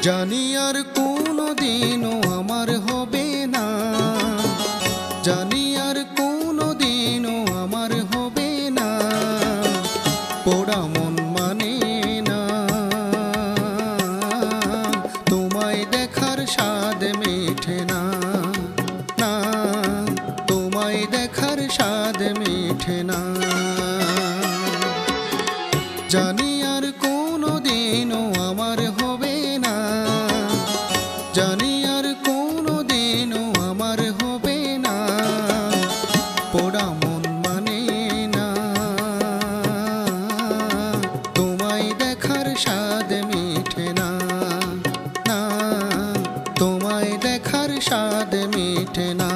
জানি আর কোনো দিনও আমার হবে না, জানি আর কোনো দিনও আমার হবে না, পোড়া মন মানে না। তোমায় দেখার স্বাদ মেটে না, না তোমায় দেখার স্বাদ মেটে না। জানি আর কোনো দিনও আমার হবে না, জানি আর কোনো দিনও আমার হবে না, পোড়া মন মানে না। তোমায় দেখার স্বাদ মেটে না, না তোমায় দেখার স্বাদ মেটে না।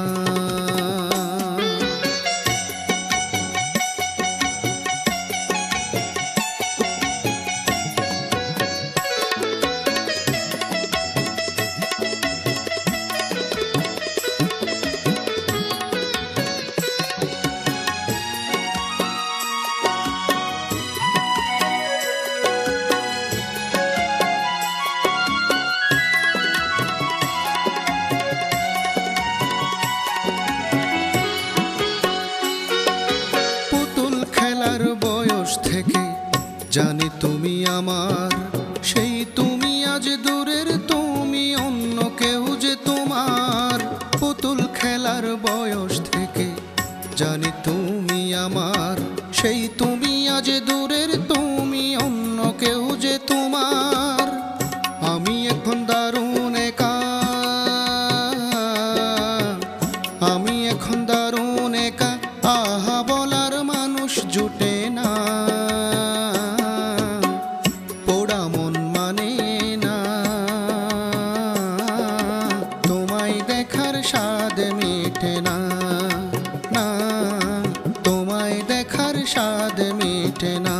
বয়স থেকে জানি তুমি আমার, সেই তুমি আজ দূরের, তুমি অন্য কেউ যে তোমার। পুতুল খেলার বয়স থেকে জানি তুমি আমার, সেই তুমি আজ দূরের, তুমি অন্য কেউ যে তোমার। আমি এখন দারুণ একা, আমি এখন দারুণ একা, আহা বলার মানুষ জুটে না, পোড়া মন মানে না। তোমায় দেখার স্বাদ মেটে না, না তোমায় দেখার স্বাদ মেটে না।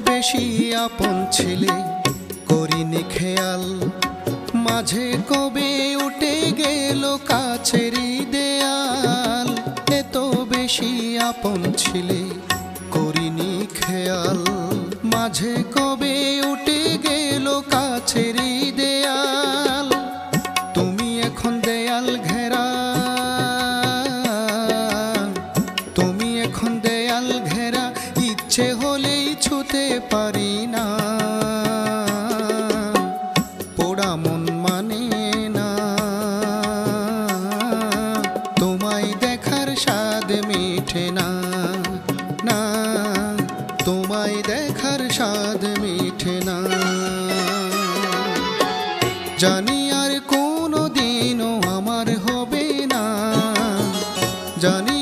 বেশি আপন ছিলে করিনি খেয়াল, মাঝে কবে উঠে গেল কাছেরই দেয়াল। এত বেশি আপন ছিলে করিনি খেয়াল, মাঝে কবে উঠে গেল কাছেরই দেয়াল। তুমি এখন দেয়াল ঘেরা, তুমি এখন দেয়াল ঘেরা, ইচ্ছে হলেই ছুতে পারি না, পোড়া মন মানে না। তোমায় দেখার স্বাদ মেটে না, না তোমায় দেখার স্বাদ মেটে না। জানি আর কোনো দিনও আমার হবে না, জানি